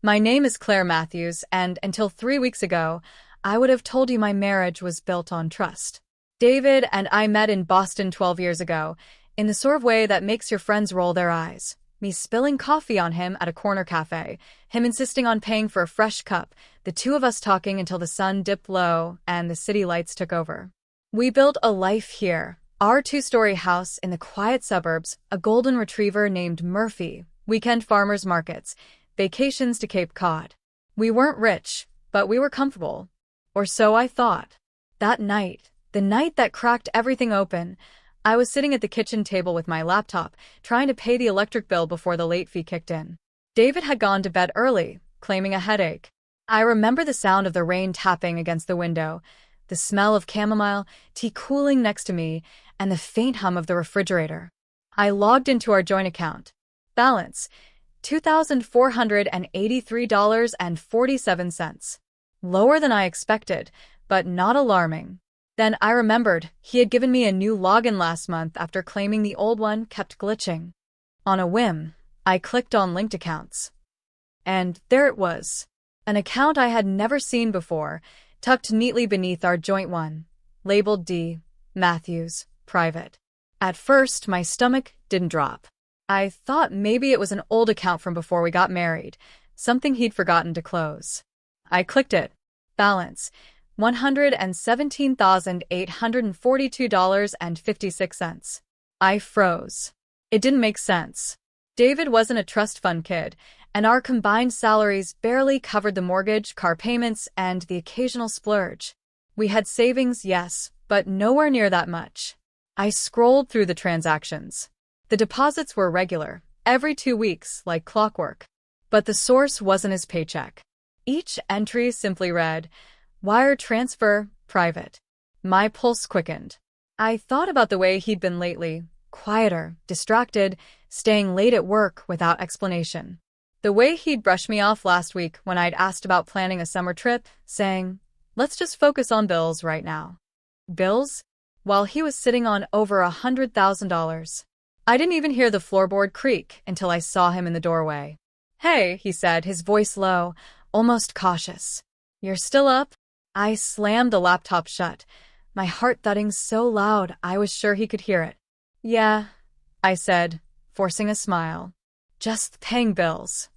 My name is Claire Matthews, and until 3 weeks ago, I would have told you my marriage was built on trust. David and I met in Boston 12 years ago, in the sort of way that makes your friends roll their eyes. Me spilling coffee on him at a corner cafe, him insisting on paying for a fresh cup, the two of us talking until the sun dipped low and the city lights took over. We built a life here. Our two-story house in the quiet suburbs, a golden retriever named Murphy, weekend farmers markets, vacations to Cape Cod. We weren't rich, but we were comfortable. Or so I thought. That night, the night that cracked everything open, I was sitting at the kitchen table with my laptop, trying to pay the electric bill before the late fee kicked in. David had gone to bed early, claiming a headache. I remember the sound of the rain tapping against the window, the smell of chamomile tea cooling next to me, and the faint hum of the refrigerator. I logged into our joint account. Balance: $2,483.47. Lower than I expected, but not alarming. Then I remembered he had given me a new login last month after claiming the old one kept glitching. On a whim, I clicked on linked accounts. And there it was. An account I had never seen before, tucked neatly beneath our joint one, labeled D. Matthews, private. At first, my stomach didn't drop. I thought maybe it was an old account from before we got married, something he'd forgotten to close. I clicked it. Balance: $117,842.56. I froze. It didn't make sense. David wasn't a trust fund kid, and our combined salaries barely covered the mortgage, car payments, and the occasional splurge. We had savings, yes, but nowhere near that much. I scrolled through the transactions. The deposits were regular, every 2 weeks, like clockwork. But the source wasn't his paycheck. Each entry simply read, "Wire transfer, private." My pulse quickened. I thought about the way he'd been lately, quieter, distracted, staying late at work without explanation. The way he'd brushed me off last week when I'd asked about planning a summer trip, saying, "Let's just focus on bills right now." Bills? While he was sitting on over $100,000. I didn't even hear the floorboard creak until I saw him in the doorway. "Hey," he said, his voice low, almost cautious. "You're still up?" I slammed the laptop shut, my heart thudding so loud I was sure he could hear it. "Yeah," I said, forcing a smile. "Just paying bills."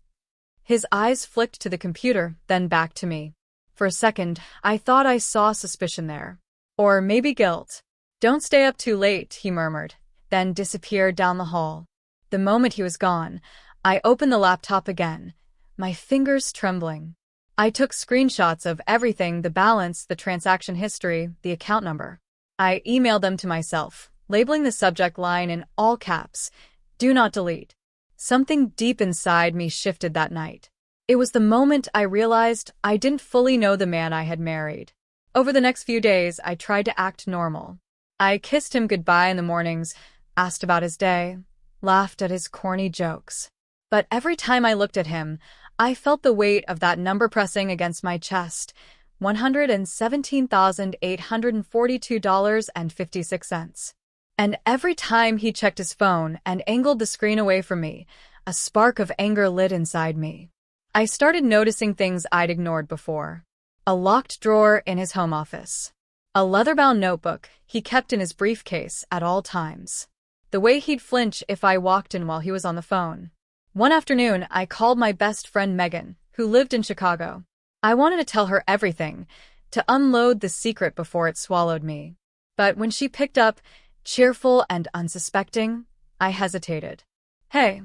His eyes flicked to the computer, then back to me. For a second, I thought I saw suspicion there. Or maybe guilt. "Don't stay up too late," he murmured, then disappeared down the hall. The moment he was gone, I opened the laptop again, my fingers trembling. I took screenshots of everything: the balance, the transaction history, the account number. I emailed them to myself, labeling the subject line in all caps, "Do not delete." Something deep inside me shifted that night. It was the moment I realized I didn't fully know the man I had married. Over the next few days, I tried to act normal. I kissed him goodbye in the mornings, asked about his day, laughed at his corny jokes. But every time I looked at him, I felt the weight of that number pressing against my chest: $117,842.56. And every time he checked his phone and angled the screen away from me, a spark of anger lit inside me. I started noticing things I'd ignored before. A locked drawer in his home office. A leather-bound notebook he kept in his briefcase at all times. The way he'd flinch if I walked in while he was on the phone. One afternoon, I called my best friend Megan, who lived in Chicago. I wanted to tell her everything, to unload the secret before it swallowed me. But when she picked up, cheerful and unsuspecting, I hesitated. "Hey,"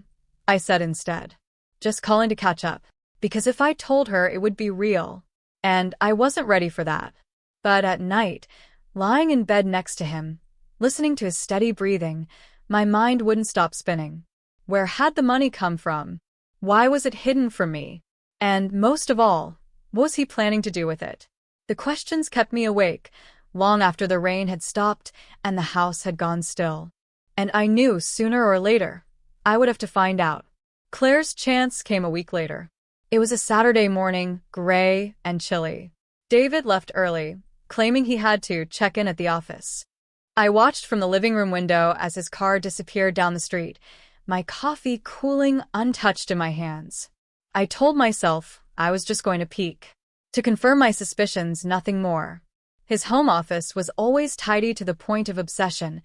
I said instead. "Just calling to catch up." Because if I told her, it would be real. And I wasn't ready for that. But at night, lying in bed next to him, listening to his steady breathing, my mind wouldn't stop spinning. Where had the money come from? Why was it hidden from me? And most of all, what was he planning to do with it? The questions kept me awake, long after the rain had stopped and the house had gone still. And I knew sooner or later, I would have to find out. Claire's chance came a week later. It was a Saturday morning, gray and chilly. David left early, claiming he had to check in at the office. I watched from the living room window as his car disappeared down the street, my coffee cooling untouched in my hands. I told myself I was just going to peek. To confirm my suspicions, nothing more. His home office was always tidy to the point of obsession,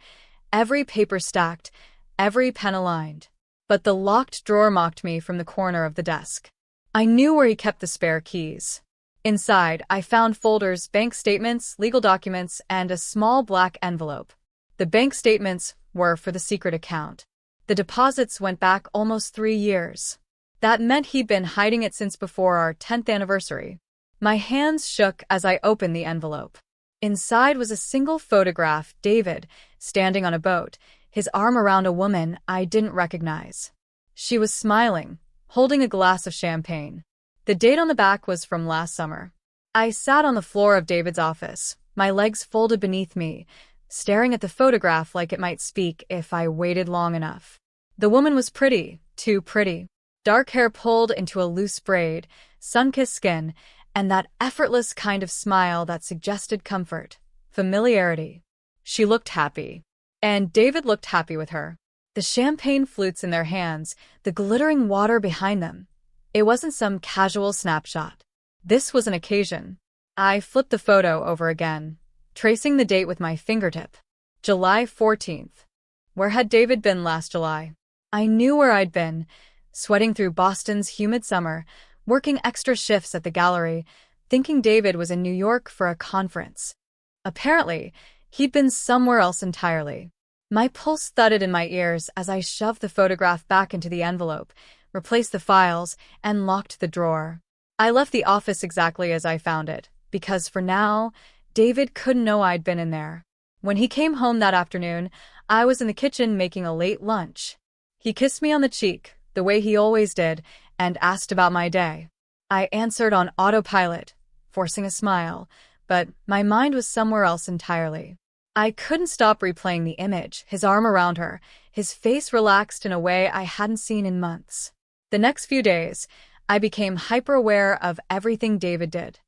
every paper stacked, every pen aligned. But the locked drawer mocked me from the corner of the desk. I knew where he kept the spare keys. Inside, I found folders, bank statements, legal documents, and a small black envelope. The bank statements were for the secret account. The deposits went back almost 3 years. That meant he'd been hiding it since before our 10th anniversary. My hands shook as I opened the envelope. Inside was a single photograph, David, standing on a boat, his arm around a woman I didn't recognize. She was smiling, holding a glass of champagne. The date on the back was from last summer. I sat on the floor of David's office, my legs folded beneath me, staring at the photograph like it might speak if I waited long enough. The woman was pretty, too pretty. Dark hair pulled into a loose braid, sun-kissed skin, and that effortless kind of smile that suggested comfort, familiarity. She looked happy. And David looked happy with her. The champagne flutes in their hands, the glittering water behind them. It wasn't some casual snapshot. This was an occasion. I flipped the photo over again, tracing the date with my fingertip. July 14th. Where had David been last July? I knew where I'd been, sweating through Boston's humid summer, working extra shifts at the gallery, thinking David was in New York for a conference. Apparently, he'd been somewhere else entirely. My pulse thudded in my ears as I shoved the photograph back into the envelope, replaced the files, and locked the drawer. I left the office exactly as I found it, because for now, David couldn't know I'd been in there. When he came home that afternoon, I was in the kitchen making a late lunch. He kissed me on the cheek, the way he always did, and asked about my day. I answered on autopilot, forcing a smile, but my mind was somewhere else entirely. I couldn't stop replaying the image, his arm around her, his face relaxed in a way I hadn't seen in months. The next few days, I became hyper-aware of everything David did.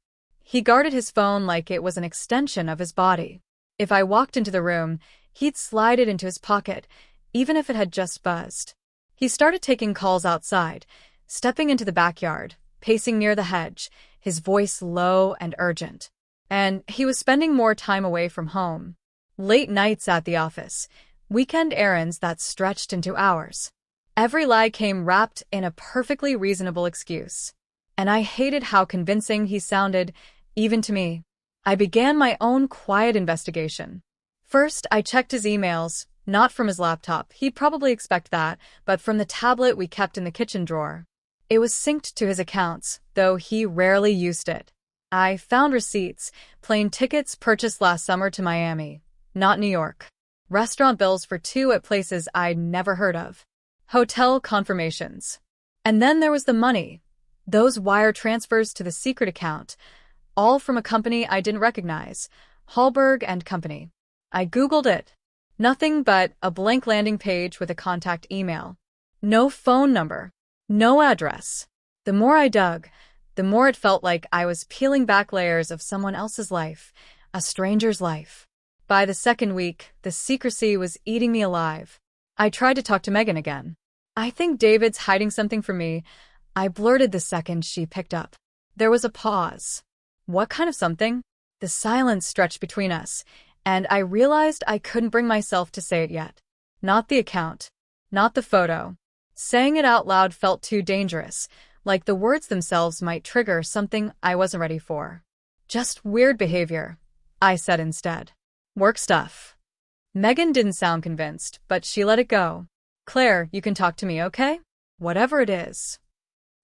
He guarded his phone like it was an extension of his body. If I walked into the room, he'd slide it into his pocket, even if it had just buzzed. He started taking calls outside, stepping into the backyard, pacing near the hedge, his voice low and urgent. And he was spending more time away from home. Late nights at the office, weekend errands that stretched into hours. Every lie came wrapped in a perfectly reasonable excuse. And I hated how convincing he sounded, even to me. I began my own quiet investigation. First, I checked his emails, not from his laptop, he'd probably expect that, but from the tablet we kept in the kitchen drawer. It was synced to his accounts, though he rarely used it. I found receipts, plane tickets purchased last summer to Miami, not New York. Restaurant bills for 2 at places I'd never heard of. Hotel confirmations. And then there was the money. Those wire transfers to the secret account, all from a company I didn't recognize, Hallberg and Company. I Googled it. Nothing but a blank landing page with a contact email. No phone number. No address. The more I dug, the more it felt like I was peeling back layers of someone else's life, a stranger's life. By the second week, the secrecy was eating me alive. I tried to talk to Megan again. I think David's hiding something from me, I blurted the second she picked up. There was a pause. What kind of something? The silence stretched between us, and I realized I couldn't bring myself to say it yet. Not the account. Not the photo. Saying it out loud felt too dangerous, like the words themselves might trigger something I wasn't ready for. Just weird behavior, I said instead. Work stuff. Megan didn't sound convinced, but she let it go. Claire, you can talk to me, okay? Whatever it is.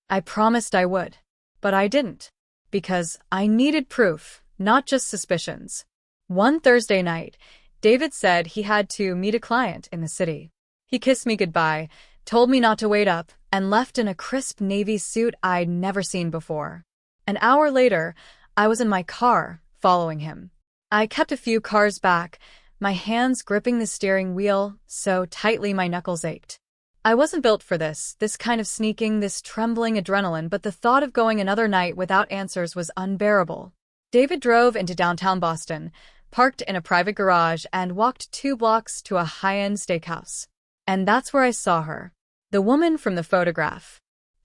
I promised I would. But I didn't. Because I needed proof, not just suspicions. One Thursday night, David said he had to meet a client in the city. He kissed me goodbye, told me not to wait up, and left in a crisp navy suit I'd never seen before. An hour later, I was in my car, following him. I kept a few cars back, my hands gripping the steering wheel so tightly my knuckles ached. I wasn't built for this kind of sneaking, this trembling adrenaline, but the thought of going another night without answers was unbearable. David drove into downtown Boston, parked in a private garage, and walked 2 blocks to a high-end steakhouse. And that's where I saw her. The woman from the photograph.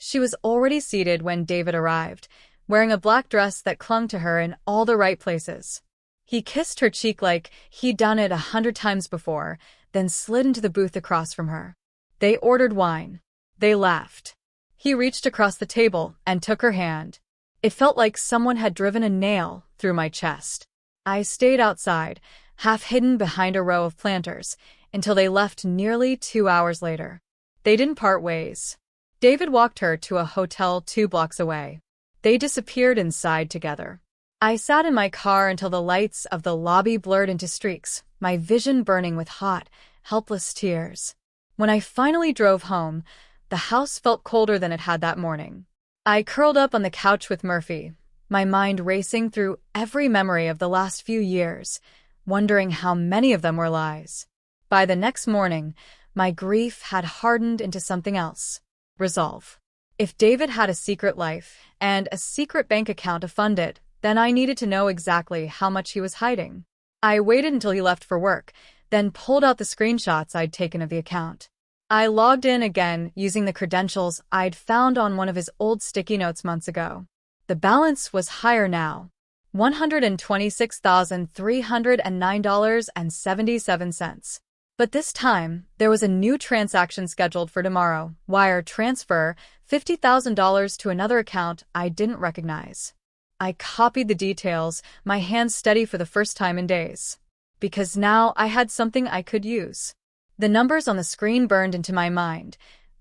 She was already seated when David arrived, wearing a black dress that clung to her in all the right places. He kissed her cheek like he'd done it 100 times before, then slid into the booth across from her. They ordered wine. They laughed. He reached across the table and took her hand. It felt like someone had driven a nail through my chest. I stayed outside, half hidden behind a row of planters, until they left nearly 2 hours later. They didn't part ways. David walked her to a hotel 2 blocks away. They disappeared inside together. I sat in my car until the lights of the lobby blurred into streaks, my vision burning with hot, helpless tears. When I finally drove home, the house felt colder than it had that morning. I curled up on the couch with Murphy, my mind racing through every memory of the last few years, wondering how many of them were lies. By the next morning, my grief had hardened into something else: resolve. If David had a secret life and a secret bank account to fund it, then I needed to know exactly how much he was hiding. I waited until he left for work, then pulled out the screenshots I'd taken of the account. I logged in again using the credentials I'd found on one of his old sticky notes months ago. The balance was higher now: $126,309.77. But this time, there was a new transaction scheduled for tomorrow: wire transfer, $50,000 to another account I didn't recognize. I copied the details, my hands steady for the first time in days. Because now I had something I could use. The numbers on the screen burned into my mind.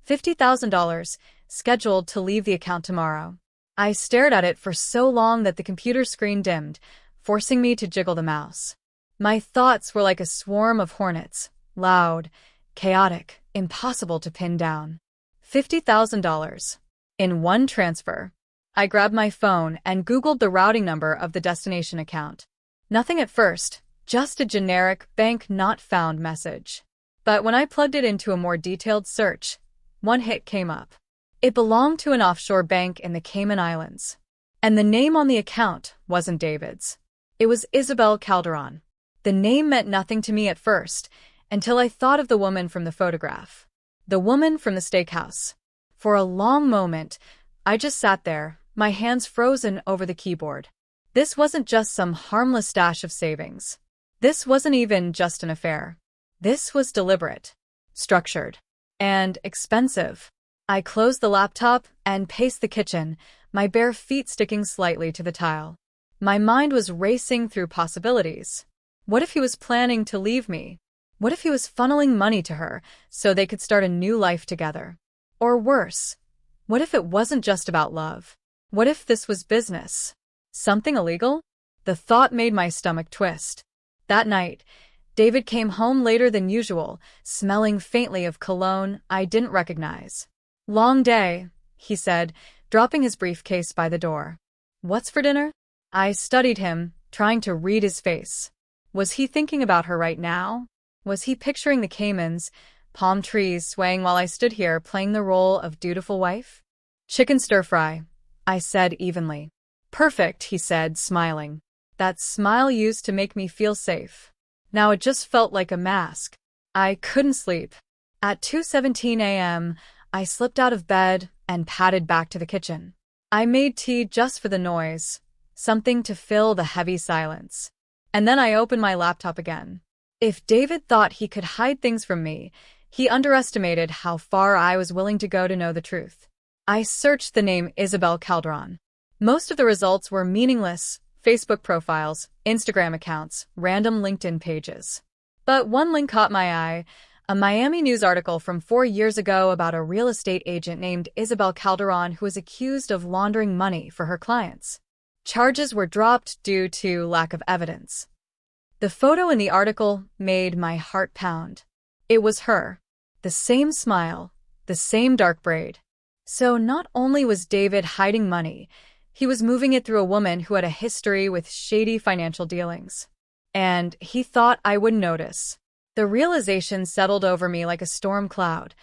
$50,000, scheduled to leave the account tomorrow. I stared at it for so long that the computer screen dimmed, forcing me to jiggle the mouse. My thoughts were like a swarm of hornets, loud, chaotic, impossible to pin down. $50,000. In one transfer. I grabbed my phone and Googled the routing number of the destination account. Nothing at first, just a generic bank not found message. But when I plugged it into a more detailed search, one hit came up. It belonged to an offshore bank in the Cayman Islands. And the name on the account wasn't David's. It was Isabel Calderon. The name meant nothing to me at first, until I thought of the woman from the photograph. The woman from the steakhouse. For a long moment, I just sat there, my hands frozen over the keyboard. This wasn't just some harmless stash of savings. This wasn't even just an affair. This was deliberate, structured, and expensive. I closed the laptop and paced the kitchen, my bare feet sticking slightly to the tile. My mind was racing through possibilities. What if he was planning to leave me? What if he was funneling money to her so they could start a new life together? Or worse, what if it wasn't just about love? What if this was business? Something illegal? The thought made my stomach twist. That night, David came home later than usual, smelling faintly of cologne I didn't recognize. "Long day," he said, dropping his briefcase by the door. "What's for dinner?" I studied him, trying to read his face. Was he thinking about her right now? Was he picturing the Caymans, palm trees swaying while I stood here playing the role of dutiful wife? "Chicken stir-fry," I said evenly. "Perfect," he said, smiling. That smile used to make me feel safe. Now it just felt like a mask. I couldn't sleep. At 2:17 a.m., I slipped out of bed and padded back to the kitchen. I made tea just for the noise, something to fill the heavy silence. And then I opened my laptop again. If David thought he could hide things from me, he underestimated how far I was willing to go to know the truth. I searched the name Isabel Calderon. Most of the results were meaningless: Facebook profiles, Instagram accounts, random LinkedIn pages. But one link caught my eye: a Miami News article from 4 years ago about a real estate agent named Isabel Calderon who was accused of laundering money for her clients. Charges were dropped due to lack of evidence. The photo in the article made my heart pound. It was her. The same smile, the same dark braid. So not only was David hiding money, he was moving it through a woman who had a history with shady financial dealings. And he thought I wouldn't notice. The realization settled over me like a storm cloud.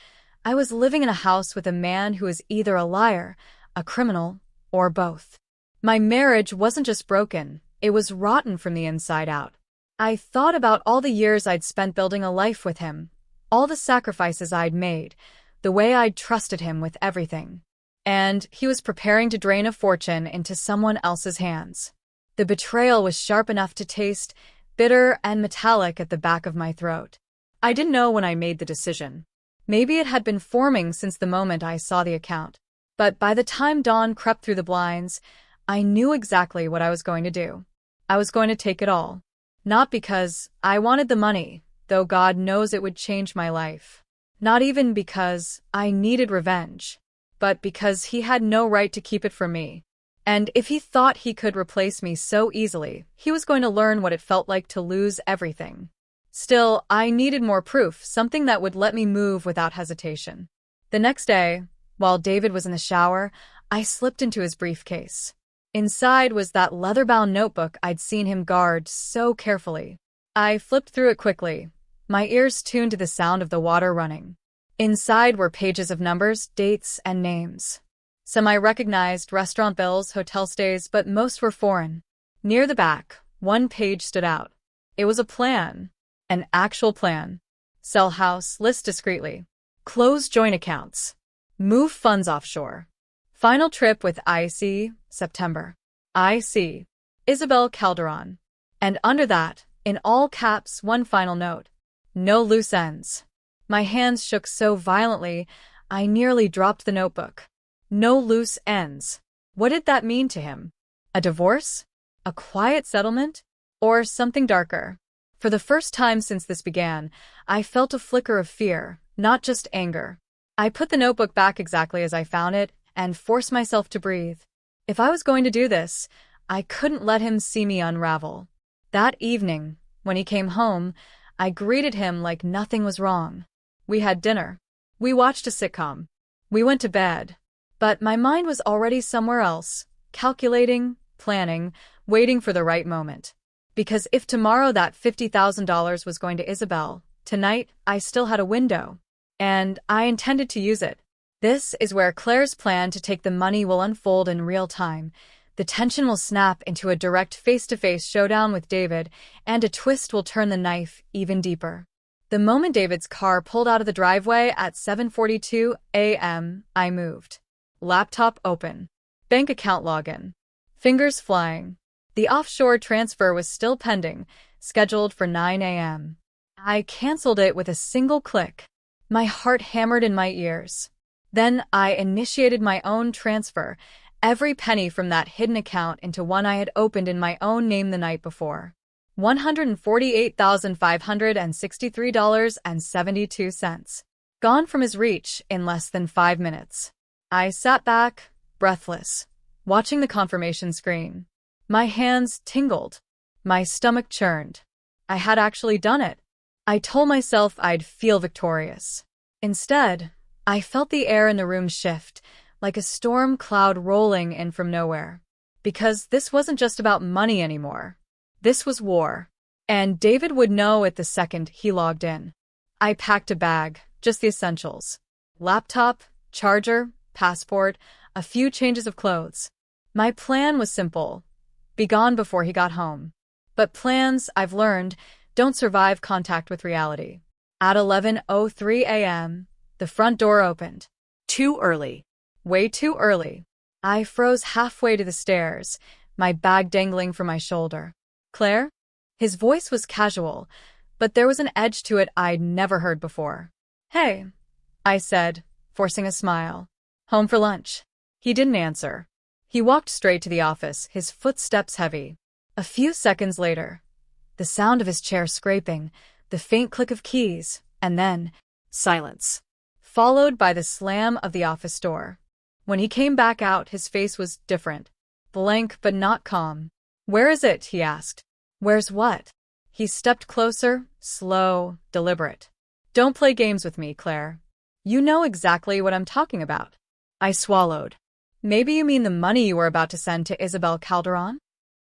I was living in a house with a man who was either a liar, a criminal, or both. My marriage wasn't just broken, it was rotten from the inside out. I thought about all the years I'd spent building a life with him, all the sacrifices I'd made, the way I'd trusted him with everything. and he was preparing to drain a fortune into someone else's hands. The betrayal was sharp enough to taste bitter and metallic at the back of my throat. I didn't know when I made the decision. Maybe it had been forming since the moment I saw the account. But by the time dawn crept through the blinds, I knew exactly what I was going to do. I was going to take it all. Not because I wanted the money, though God knows it would change my life. Not even because I needed revenge, but because he had no right to keep it from me. And if he thought he could replace me so easily, he was going to learn what it felt like to lose everything. Still, I needed more proof, something that would let me move without hesitation. The next day, while David was in the shower, I slipped into his briefcase. Inside was that leather-bound notebook I'd seen him guard so carefully. I flipped through it quickly, my ears tuned to the sound of the water running. Inside were pages of numbers, dates, and names. Some I recognized, restaurant bills, hotel stays, but most were foreign. Near the back, one page stood out. It was a plan. An actual plan. Sell house, list discreetly. Close joint accounts. Move funds offshore. Final trip with IC, September. IC. Isabel Calderon. And under that, in all caps, one final note. No loose ends. My hands shook so violently, I nearly dropped the notebook. No loose ends. What did that mean to him? A divorce? A quiet settlement? Or something darker? For the first time since this began, I felt a flicker of fear, not just anger. I put the notebook back exactly as I found it and forced myself to breathe. If I was going to do this, I couldn't let him see me unravel. That evening, when he came home, I greeted him like nothing was wrong. We had dinner. We watched a sitcom. We went to bed. But my mind was already somewhere else, calculating, planning, waiting for the right moment. Because if tomorrow that $50,000 was going to Isabel, tonight I still had a window. And I intended to use it. This is where Claire's plan to take the money will unfold in real time. The tension will snap into a direct face-to-face showdown with David, and a twist will turn the knife even deeper. The moment David's car pulled out of the driveway at 7:42 a.m., I moved. Laptop open. Bank account login. Fingers flying. The offshore transfer was still pending, scheduled for 9 a.m. I canceled it with a single click. My heart hammered in my ears. Then I initiated my own transfer, every penny from that hidden account into one I had opened in my own name the night before. $148,563.72. Gone from his reach in less than 5 minutes. I sat back, breathless, watching the confirmation screen. My hands tingled. My stomach churned. I had actually done it. I told myself I'd feel victorious. Instead, I felt the air in the room shift, like a storm cloud rolling in from nowhere. Because this wasn't just about money anymore. This was war. And David would know it the second he logged in. I packed a bag, just the essentials. Laptop, charger, passport, a few changes of clothes. My plan was simple. Be gone before he got home. But plans, I've learned, don't survive contact with reality. At 11:03 a.m., the front door opened. Too early. Way too early. I froze halfway to the stairs, my bag dangling from my shoulder. Claire? His voice was casual, but there was an edge to it I'd never heard before. Hey, I said, forcing a smile. Home for lunch. He didn't answer. He walked straight to the office, his footsteps heavy. A few seconds later, the sound of his chair scraping, the faint click of keys, and then silence, followed by the slam of the office door. When he came back out, his face was different, blank but not calm. Where is it? He asked. Where's what? He stepped closer, slow, deliberate. Don't play games with me, Claire. You know exactly what I'm talking about. I swallowed. Maybe you mean the money you were about to send to Isabel Calderon?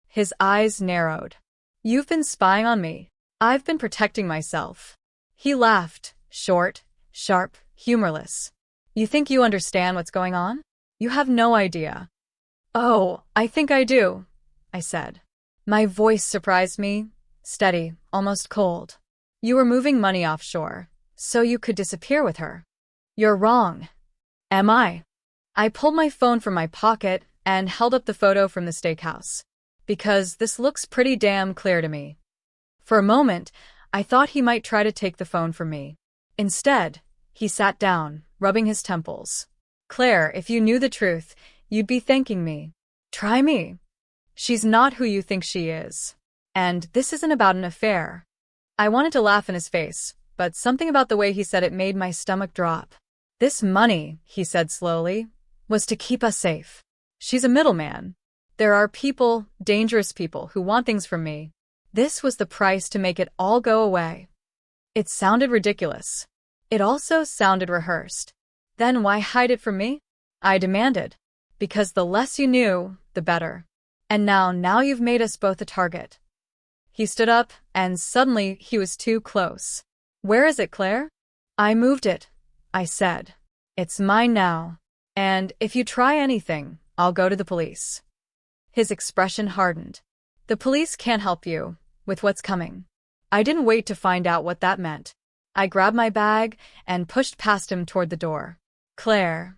His eyes narrowed. You've been spying on me. I've been protecting myself. He laughed, short, sharp, humorless. You think you understand what's going on? You have no idea. Oh, I think I do, I said. My voice surprised me, steady, almost cold. You were moving money offshore, so you could disappear with her. You're wrong. Am I? I pulled my phone from my pocket and held up the photo from the steakhouse. Because this looks pretty damn clear to me. For a moment, I thought he might try to take the phone from me. Instead, he sat down, rubbing his temples. Claire, if you knew the truth, you'd be thanking me. Try me. She's not who you think she is. And this isn't about an affair. I wanted to laugh in his face, but something about the way he said it made my stomach drop. This money, he said slowly, was to keep us safe. She's a middleman. There are people, dangerous people, who want things from me. This was the price to make it all go away. It sounded ridiculous. It also sounded rehearsed. Then why hide it from me? I demanded. Because the less you knew, the better. And now you've made us both a target. He stood up, and suddenly he was too close. Where is it, Claire? I moved it, I said. It's mine now. And if you try anything, I'll go to the police. His expression hardened. The police can't help you with what's coming. I didn't wait to find out what that meant. I grabbed my bag and pushed past him toward the door. Claire.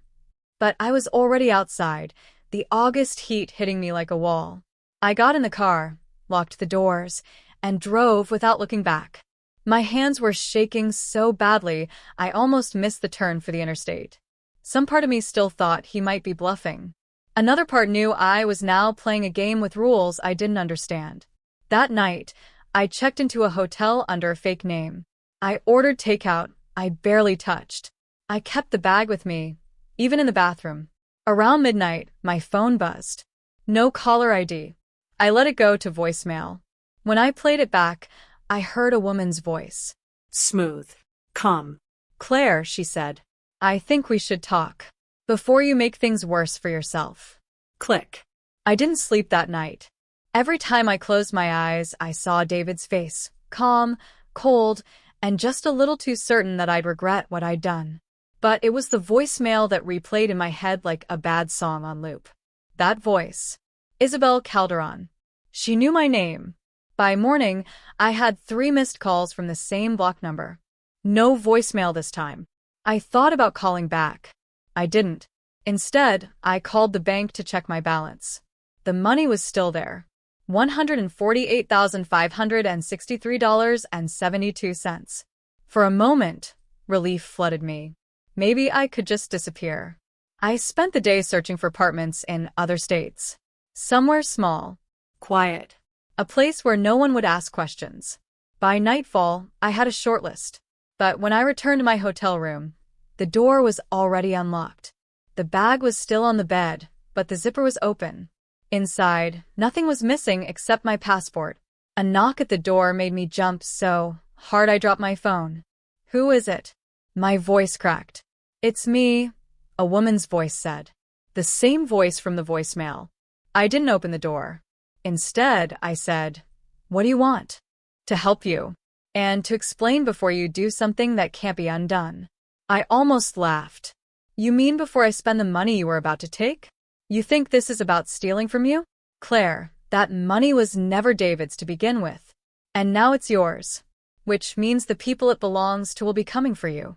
But I was already outside, the August heat hitting me like a wall. I got in the car, locked the doors, and drove without looking back. My hands were shaking so badly, I almost missed the turn for the interstate. Some part of me still thought he might be bluffing. Another part knew I was now playing a game with rules I didn't understand. That night, I checked into a hotel under a fake name. I ordered takeout I barely touched. I kept the bag with me, even in the bathroom. Around midnight, my phone buzzed. No caller ID. I let it go to voicemail. When I played it back, I heard a woman's voice. Smooth. Calm. Claire, she said. I think we should talk. Before you make things worse for yourself. Click. I didn't sleep that night. Every time I closed my eyes, I saw David's face, calm, cold, and just a little too certain that I'd regret what I'd done. But it was the voicemail that replayed in my head like a bad song on loop. That voice. Isabel Calderon. She knew my name. By morning, I had 3 missed calls from the same block number. No voicemail this time. I thought about calling back. I didn't. Instead, I called the bank to check my balance. The money was still there. $148,563.72. For a moment, relief flooded me. Maybe I could just disappear. I spent the day searching for apartments in other states. Somewhere small, quiet, a place where no one would ask questions. By nightfall, I had a short list. But when I returned to my hotel room, the door was already unlocked. The bag was still on the bed, but the zipper was open. Inside, nothing was missing except my passport. A knock at the door made me jump so hard I dropped my phone. Who is it? My voice cracked. It's me, a woman's voice said. The same voice from the voicemail. I didn't open the door. Instead, I said, "What do you want?" "To help you. And to explain before you do something that can't be undone." I almost laughed. "You mean before I spend the money you were about to take? You think this is about stealing from you?" "Claire, that money was never David's to begin with. And now it's yours. Which means the people it belongs to will be coming for you."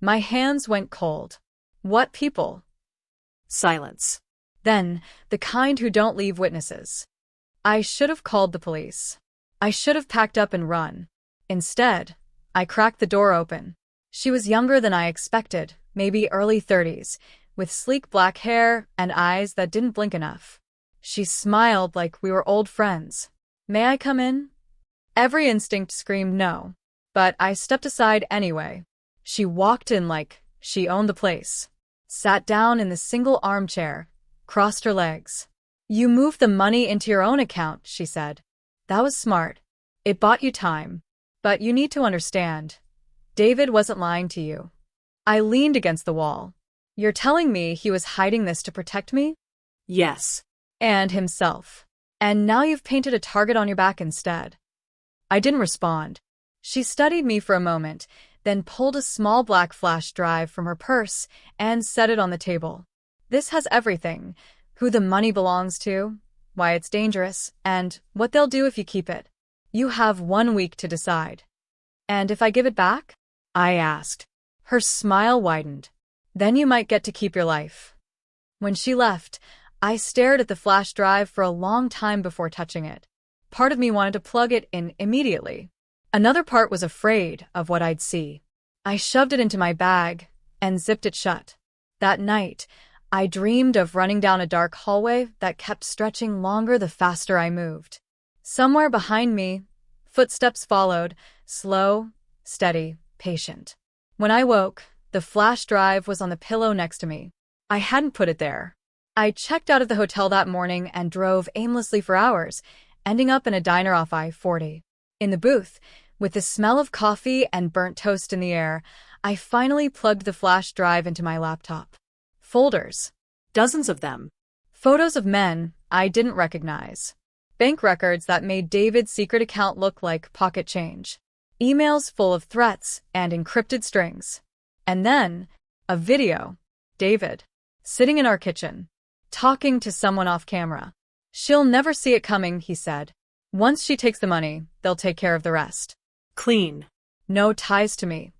My hands went cold. "What people?" Silence. "Then, the kind who don't leave witnesses." I should have called the police. I should have packed up and run. Instead, I cracked the door open. She was younger than I expected, maybe early 30s, with sleek black hair and eyes that didn't blink enough. She smiled like we were old friends. "May I come in?" Every instinct screamed no, but I stepped aside anyway. She walked in like she owned the place, sat down in the single armchair, crossed her legs. "You moved the money into your own account," she said. "That was smart. It bought you time. But you need to understand, David wasn't lying to you." I leaned against the wall. "You're telling me he was hiding this to protect me?" Yes. "And himself. And now you've painted a target on your back instead." I didn't respond. She studied me for a moment, then pulled a small black flash drive from her purse and set it on the table. "This has everything: who the money belongs to, why it's dangerous, and what they'll do if you keep it. You have 1 week to decide." "And if I give it back?" I asked. Her smile widened. "Then you might get to keep your life." When she left, I stared at the flash drive for a long time before touching it. Part of me wanted to plug it in immediately. Another part was afraid of what I'd see. I shoved it into my bag and zipped it shut. That night, I dreamed of running down a dark hallway that kept stretching longer the faster I moved. Somewhere behind me, footsteps followed, slow, steady, patient. When I woke, the flash drive was on the pillow next to me. I hadn't put it there. I checked out of the hotel that morning and drove aimlessly for hours, ending up in a diner off I-40. In the booth, with the smell of coffee and burnt toast in the air, I finally plugged the flash drive into my laptop. Folders. Dozens of them. Photos of men I didn't recognize. Bank records that made David's secret account look like pocket change. Emails full of threats and encrypted strings. And then, a video. David, sitting in our kitchen, talking to someone off camera. "She'll never see it coming," he said. "Once she takes the money, they'll take care of the rest." Clean. No ties to me.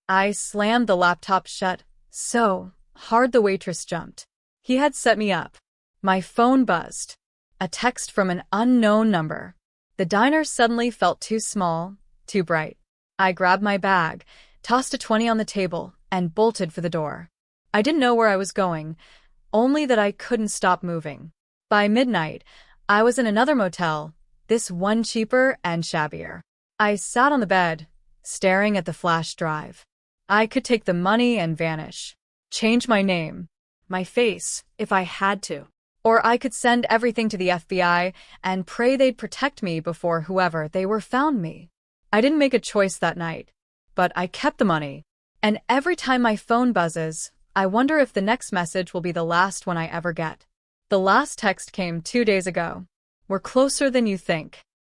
I slammed the laptop shut so hard the waitress jumped. He had set me up. My phone buzzed. A text from an unknown number. The diner suddenly felt too small, too bright. I grabbed my bag, tossed a 20 on the table, and bolted for the door. I didn't know where I was going, only that I couldn't stop moving. By midnight, I was in another motel, this one cheaper and shabbier. I sat on the bed, staring at the flash drive. I could take the money and vanish. Change my name, my face, if I had to. Or I could send everything to the FBI and pray they'd protect me before whoever they were found me. I didn't make a choice that night, but I kept the money. And every time my phone buzzes, I wonder if the next message will be the last one I ever get. The last text came 2 days ago. "We're closer than you think."